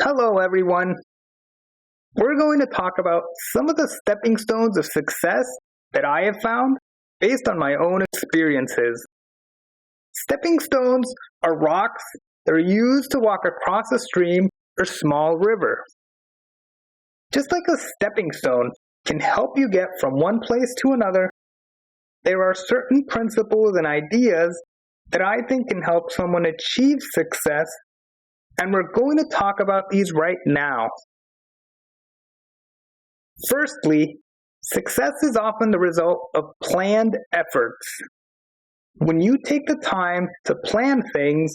Hello, everyone. We're going to talk about some of the stepping stones of success that I have found based on my own experiences. Stepping stones are rocks that are used to walk across a stream or small river. Just like a stepping stone can help you get from one place to another, there are certain principles and ideas that I think can help someone achieve success, and we're going to talk about these right now. Firstly, success is often the result of planned efforts. When you take the time to plan things,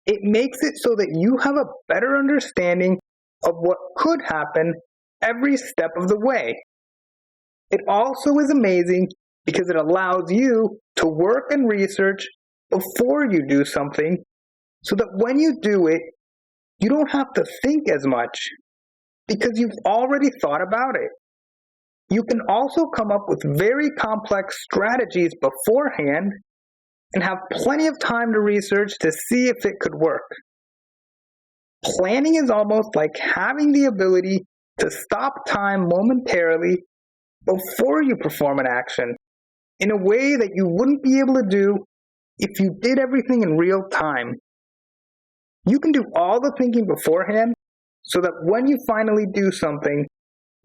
it makes it so that you have a better understanding of what could happen every step of the way. It also is amazing because it allows you to work and research before you do something so that when you do it, you don't have to think as much because you've already thought about it. You can also come up with very complex strategies beforehand and have plenty of time to research to see if it could work. Planning is almost like having the ability to stop time momentarily before you perform an action in a way that you wouldn't be able to do if you did everything in real time. You can do all the thinking beforehand so that when you finally do something,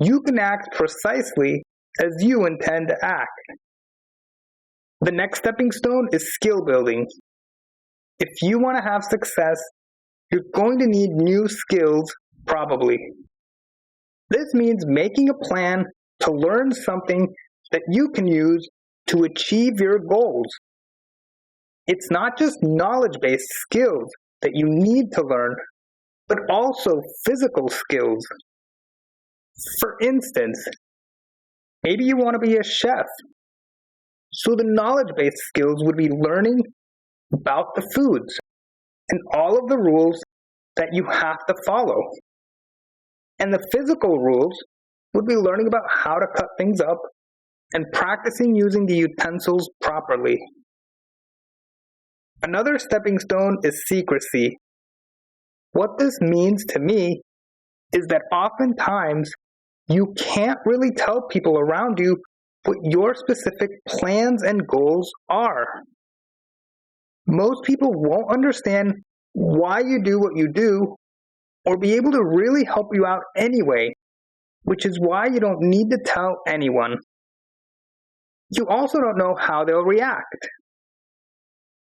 you can act precisely as you intend to act. The next stepping stone is skill building. If you want to have success, you're going to need new skills, probably. This means making a plan to learn something that you can use to achieve your goals. It's not just knowledge-based skills that you need to learn, but also physical skills. For instance, maybe you want to be a chef. So the knowledge-based skills would be learning about the foods and all of the rules that you have to follow. And the physical rules would be learning about how to cut things up and practicing using the utensils properly. Another stepping stone is secrecy. What this means to me is that oftentimes you can't really tell people around you what your specific plans and goals are. Most people won't understand why you do what you do or be able to really help you out anyway, which is why you don't need to tell anyone. You also don't know how they'll react.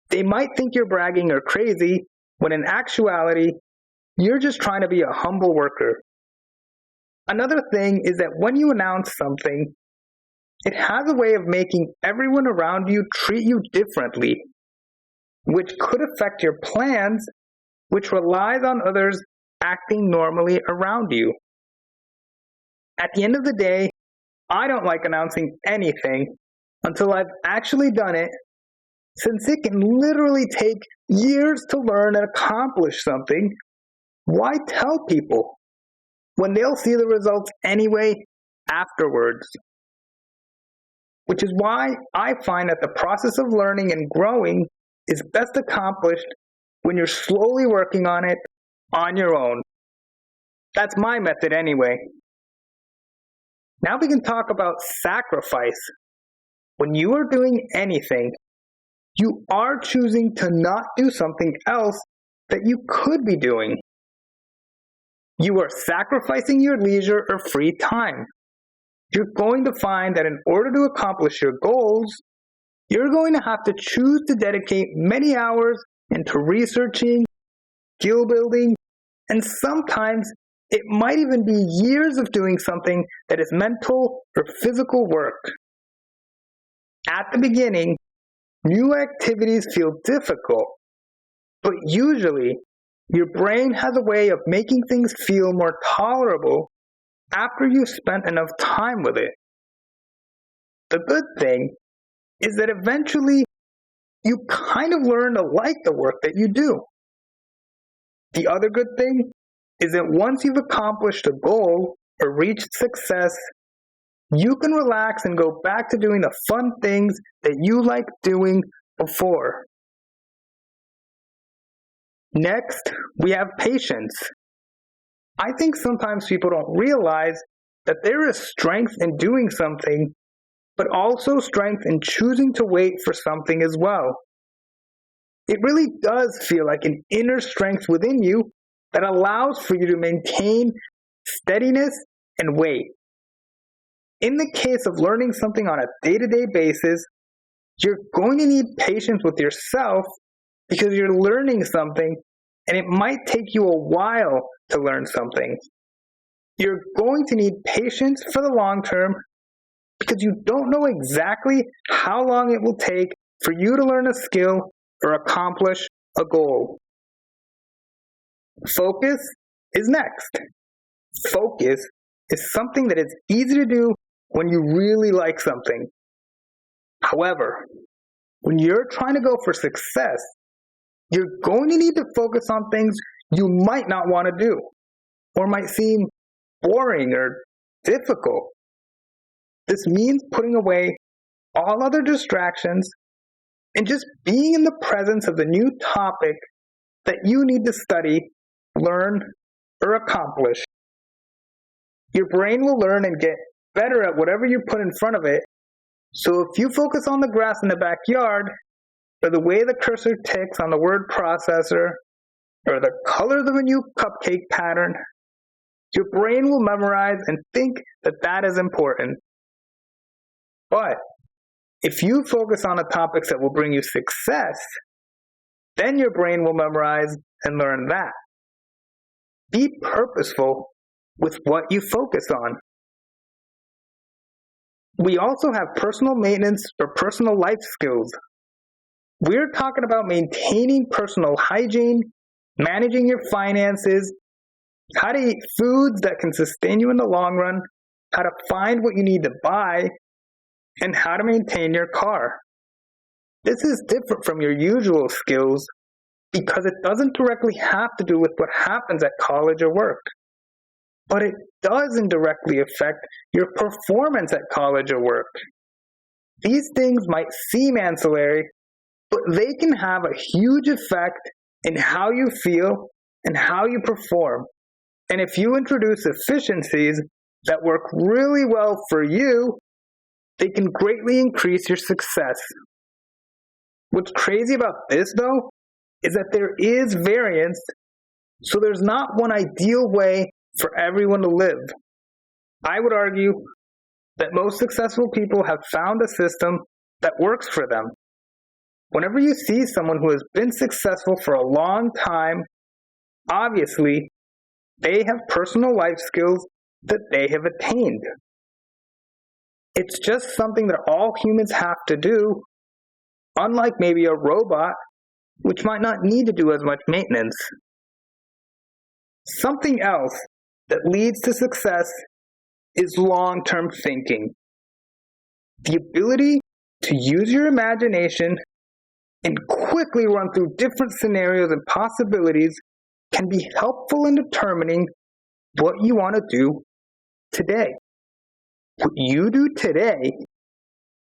They might think you're bragging or crazy, when in actuality, you're just trying to be a humble worker. Another thing is that when you announce something, it has a way of making everyone around you treat you differently, which could affect your plans, which relies on others acting normally around you. At the end of the day, I don't like announcing anything until I've actually done it, since it can literally take years to learn and accomplish something. Why tell people when they'll see the results anyway afterwards? Which is why I find that the process of learning and growing is best accomplished when you're slowly working on it on your own. That's my method anyway. Now we can talk about sacrifice. When you are doing anything, you are choosing to not do something else that you could be doing. You are sacrificing your leisure or free time. You're going to find that in order to accomplish your goals, you're going to have to choose to dedicate many hours into researching, skill building, and sometimes it might even be years of doing something that is mental or physical work. At the beginning, new activities feel difficult, but usually your brain has a way of making things feel more tolerable after you've spent enough time with it. The good thing is that eventually you kind of learn to like the work that you do. The other good thing is that once you've accomplished a goal or reached success, you can relax and go back to doing the fun things that you liked doing before. Next, we have patience. I think sometimes people don't realize that there is strength in doing something, but also strength in choosing to wait for something as well. It really does feel like an inner strength within you that allows for you to maintain steadiness and wait. In the case of learning something on a day-to-day basis, you're going to need patience with yourself because you're learning something and it might take you a while to learn something. You're going to need patience for the long term because you don't know exactly how long it will take for you to learn a skill or accomplish a goal. Focus is next. Focus is something that is easy to do when you really like something. However, when you're trying to go for success, you're going to need to focus on things you might not want to do or might seem boring or difficult. This means putting away all other distractions and just being in the presence of the new topic that you need to study, learn, or accomplish. Your brain will learn and get better at whatever you put in front of it. So if you focus on the grass in the backyard, or the way the cursor ticks on the word processor, or the color of the new cupcake pattern, your brain will memorize and think that that is important. But if you focus on the topics that will bring you success, then your brain will memorize and learn that. Be purposeful with what you focus on. We also have personal maintenance or personal life skills. We're talking about maintaining personal hygiene, managing your finances, how to eat foods that can sustain you in the long run, how to find what you need to buy, and how to maintain your car. This is different from your usual skills because it doesn't directly have to do with what happens at college or work. But it does indirectly affect your performance at college or work. These things might seem ancillary, but they can have a huge effect in how you feel and how you perform. And if you introduce efficiencies that work really well for you, they can greatly increase your success. What's crazy about this, though, is that there is variance, so there's not one ideal way for everyone to live. I would argue that most successful people have found a system that works for them. Whenever you see someone who has been successful for a long time, obviously, they have personal life skills that they have attained. It's just something that all humans have to do, unlike maybe a robot, which might not need to do as much maintenance. Something else that leads to success is long-term thinking. The ability to use your imagination and quickly run through different scenarios and possibilities can be helpful in determining what you want to do today. What you do today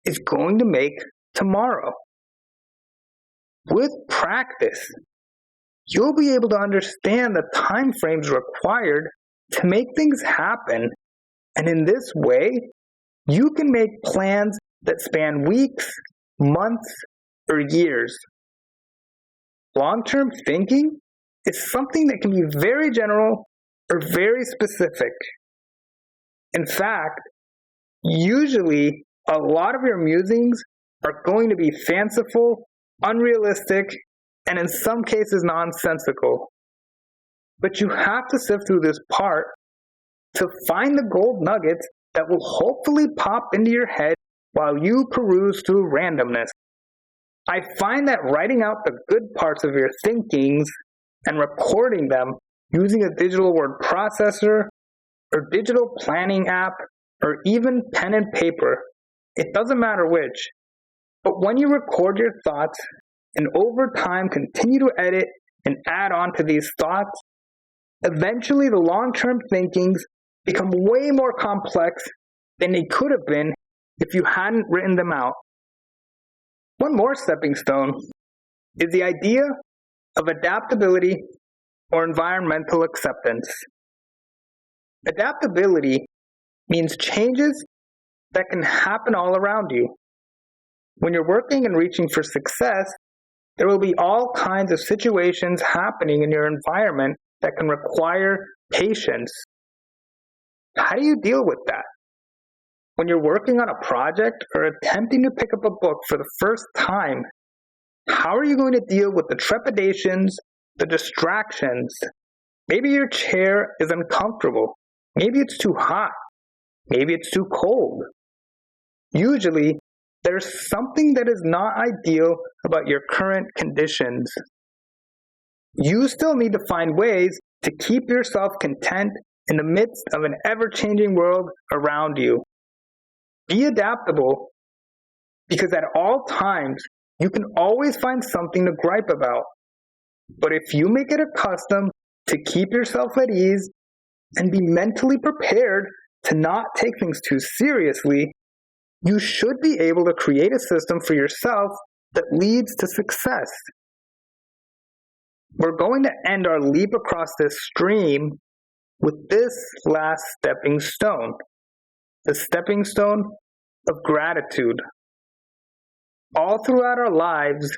is going to make tomorrow. With practice, you'll be able to understand the time frames required to make things happen, and in this way, you can make plans that span weeks, months, or years. Long-term thinking is something that can be very general or very specific. In fact, usually a lot of your musings are going to be fanciful, unrealistic, and in some cases nonsensical. But you have to sift through this part to find the gold nuggets that will hopefully pop into your head while you peruse through randomness. I find that writing out the good parts of your thinkings and recording them using a digital word processor or digital planning app or even pen and paper, it doesn't matter which. But when you record your thoughts and over time continue to edit and add on to these thoughts, eventually the long-term thinkings become way more complex than they could have been if you hadn't written them out. One more stepping stone is the idea of adaptability or environmental acceptance. Adaptability means changes that can happen all around you. When you're working and reaching for success, there will be all kinds of situations happening in your environment that can require patience. How do you deal with that? When you're working on a project or attempting to pick up a book for the first time, how are you going to deal with the trepidations, the distractions? Maybe your chair is uncomfortable. Maybe it's too hot. Maybe it's too cold. Usually, there's something that is not ideal about your current conditions. You still need to find ways to keep yourself content in the midst of an ever-changing world around you. Be adaptable, because at all times, you can always find something to gripe about. But if you make it a custom to keep yourself at ease and be mentally prepared to not take things too seriously, you should be able to create a system for yourself that leads to success. We're going to end our leap across this stream with this last stepping stone, the stepping stone of gratitude. All throughout our lives,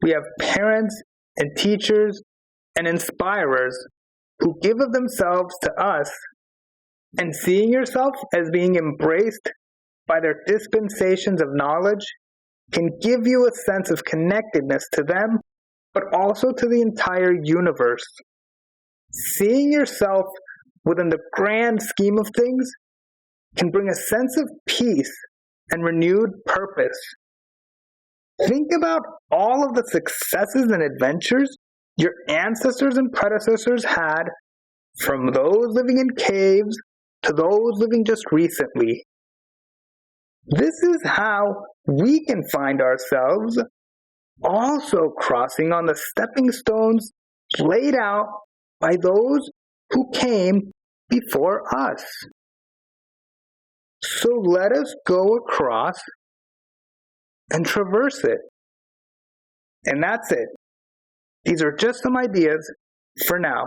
we have parents and teachers and inspirers who give of themselves to us, and seeing yourself as being embraced by their dispensations of knowledge can give you a sense of connectedness to them, but also to the entire universe. Seeing yourself within the grand scheme of things can bring a sense of peace and renewed purpose. Think about all of the successes and adventures your ancestors and predecessors had, from those living in caves to those living just recently. This is how we can find ourselves also crossing on the stepping stones laid out by those who came before us. So let us go across and traverse it. And that's it. These are just some ideas for now.